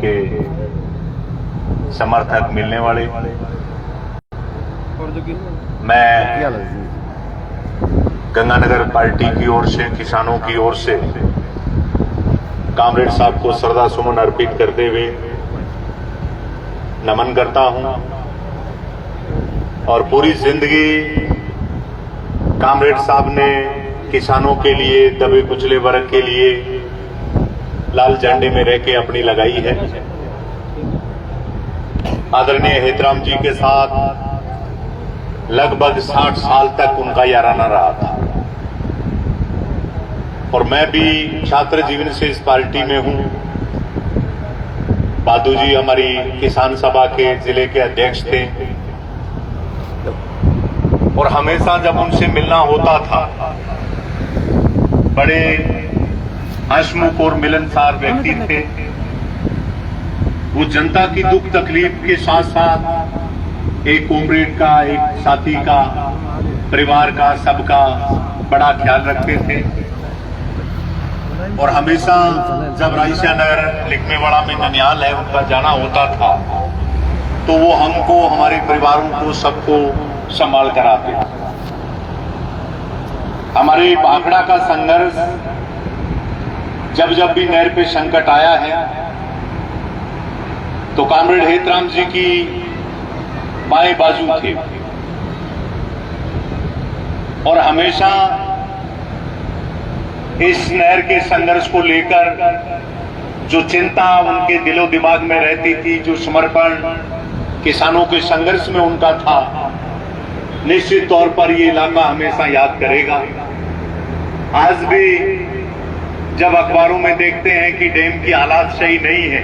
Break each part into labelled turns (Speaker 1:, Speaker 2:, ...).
Speaker 1: उनके समर्थक मिलने वाले। मैं गंगानगर पार्टी की ओर से, किसानों की ओर से कामरेड साहब को श्रद्धा सुमन अर्पित करते हुए नमन करता हूं और पूरी जिंदगी कामरेड साहब ने किसानों के लिए, दबे कुचले वर्ग के लिए लाल झंडे में रह के अपनी लगाई है। आदरणीय हेतराम जी के साथ लगभग 60 साल तक उनका याराना रहा था और मैं भी छात्र जीवन से इस पार्टी में हूं। बादू जी हमारी किसान सभा के जिले के अध्यक्ष थे और हमेशा जब उनसे मिलना होता था बड़े हंसमुख और मिलनसार व्यक्ति थे। वो जनता की दुख तकलीफ के साथ साथ एक कॉमरेड का, एक साथी का, परिवार का, सबका बड़ा ख्याल रखते थे और हमेशा जब रायसिया नगर लिखमेवाड़ा में ननियाल है उनका जाना होता था तो वो हमको, हमारे परिवारों को, सबको संभाल कर आते। हमारे भाखड़ा का संघर्ष जब जब भी नहर पे संकट आया है तो कामरेड हेतराम जी की बाएं बाजू थे और हमेशा इस नहर के संघर्ष को लेकर जो चिंता उनके दिलो दिमाग में रहती थी, जो समर्पण किसानों के संघर्ष में उनका था, निश्चित तौर पर ये इलाका हमेशा याद करेगा। आज भी जब अखबारों में देखते हैं कि डैम की हालात सही नहीं है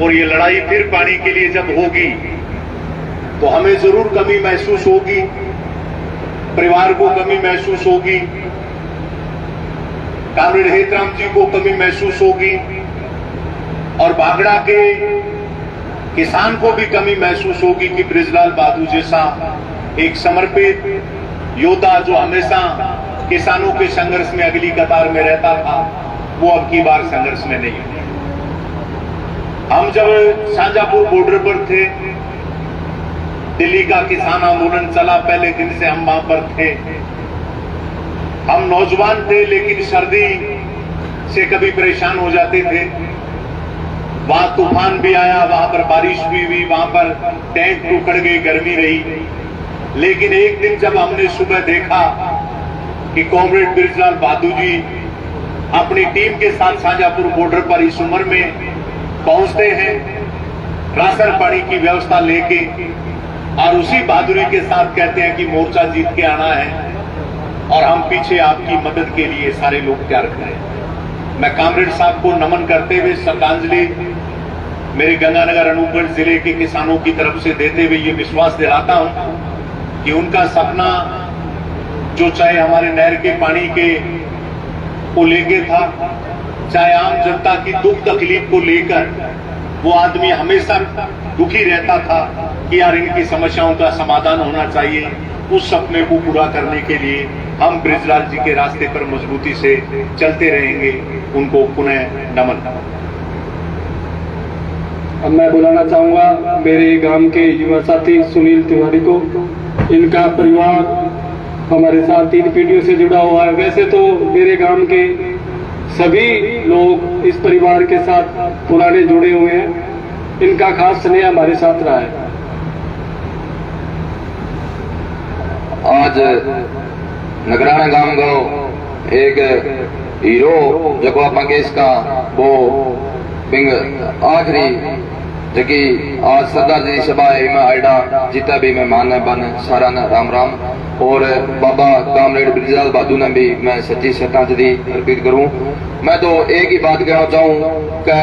Speaker 1: और ये लड़ाई फिर पानी के लिए जब होगी तो हमें जरूर कमी महसूस होगी, परिवार को कमी महसूस होगी, कामरेड हेतराम जी को कमी महसूस होगी और भाखड़ा के किसान को भी कमी महसूस होगी कि बृजलाल बादू जैसा एक समर्पित योद्धा जो हमेशा किसानों के संघर्ष में अगली कतार में रहता था, वो अब की बार संघर्ष में नहीं है। हम जब शाहजहांपुर बॉर्डर पर थे, दिल्ली का किसान आंदोलन चला, पहले दिन से हम वहां पर थे। हम नौजवान थे लेकिन सर्दी से कभी परेशान हो जाते थे। वहां तूफान भी आया, वहां पर बारिश भी हुई, वहां पर टैंक उखड़ गए, गर्मी रही। लेकिन एक दिन जब हमने सुबह देखा कि कॉमरेड बृजलाल बादू जी अपनी टीम के साथ शाहजहांपुर बॉर्डर पर इस उम्र में पहुंचते हैं, राशन पानी की व्यवस्था लेके, और उसी बहादुरी के साथ कहते हैं कि मोर्चा जीत के आना है और हम पीछे आपकी मदद के लिए सारे लोग तैयार करें। मैं कामरेड साहब को नमन करते हुए श्रद्धांजलि मेरे गंगानगर अनूपगढ़ जिले के किसानों की तरफ से देते हुए ये विश्वास दिलाता हूं कि उनका सपना जो चाहे हमारे नहर के पानी के को लेके था, चाहे आम जनता की दुख तकलीफ को लेकर, वो आदमी हमेशा दुखी रहता था कि यार इनकी समस्याओं का समाधान होना चाहिए। उस सपने को पूरा करने के लिए हम बृजलाल जी के रास्ते पर मजबूती से चलते रहेंगे। उनको पुनः नमन।
Speaker 2: अब मैं बुलाना चाहूंगा मेरे गांव के युवा साथी सुनील तिवारी को। इनका परिवार हमारे साथ 3 पीढ़ियों से जुड़ा हुआ है। वैसे तो मेरे गांव के सभी लोग इस परिवार के साथ पुराने जुड़े हुए हैं, इनका खास स्नेह हमारे साथ रहा है।
Speaker 3: आज नगराना गांव को एक हीरो जो आप इसका वो आखिरी जबकि आज सरदार जी सभा में आइडा जितना भी मेहमान है बन सारा न राम राम। और बाबा कामरेड बृजलाल बादू ने भी मैं सच्ची श्रद्धांजलि अर्पित करूं। मैं तो एक ही बात कहना चाहूं कि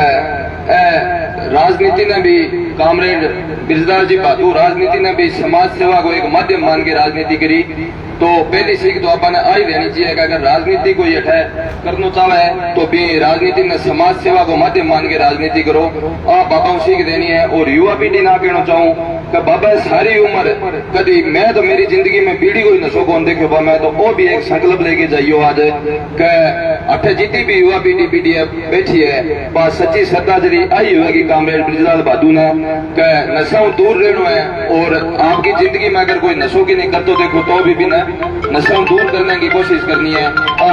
Speaker 3: राजनीति ने भी कामरेड बिरजलाल जी बहादुर राजनीति ने भी समाज सेवा को एक माध्यम मान के राजनीति करी। तो पहली सीख तो अपन आई रहनी चाहिए कि अगर राजनीति को ये करना चाहे तो भी राजनीति में समाज सेवा को माध्यम मान के राजनीति करो। आप बाबा सीख देनी है। और युवा पीढ़ी ना कहना चाहूँ कि बाबा सारी उम्र कभी मैं तो मेरी जिंदगी में पीढ़ी को नशो कौन देखे बा, मैं तो वो भी एक संकल्प लेके जाइयो आज के अठे जितनी भी युवा पीढ़ी बैठी है बात सच्ची श्रद्धांजलि आई होगी कामरेड बिरजलाल बहादुर ने के नशा दूर रहना है। और आपकी जिंदगी में अगर कोई नशों की नहीं करते देखो तो भी ना नशा दूर करने की कोशिश करनी है।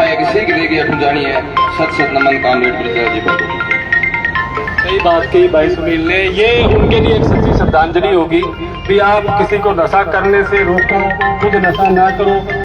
Speaker 3: एक सीख देगी अठू जानी है। सत सत नमन कामरेड बिरजलाल जी बहादुर।
Speaker 2: सही बात की भाई सुनील ने, ये उनके लिए एक सच्ची श्रद्धांजलि होगी भी आप किसी को नशा करने से रोको, खुद नशा ना करो।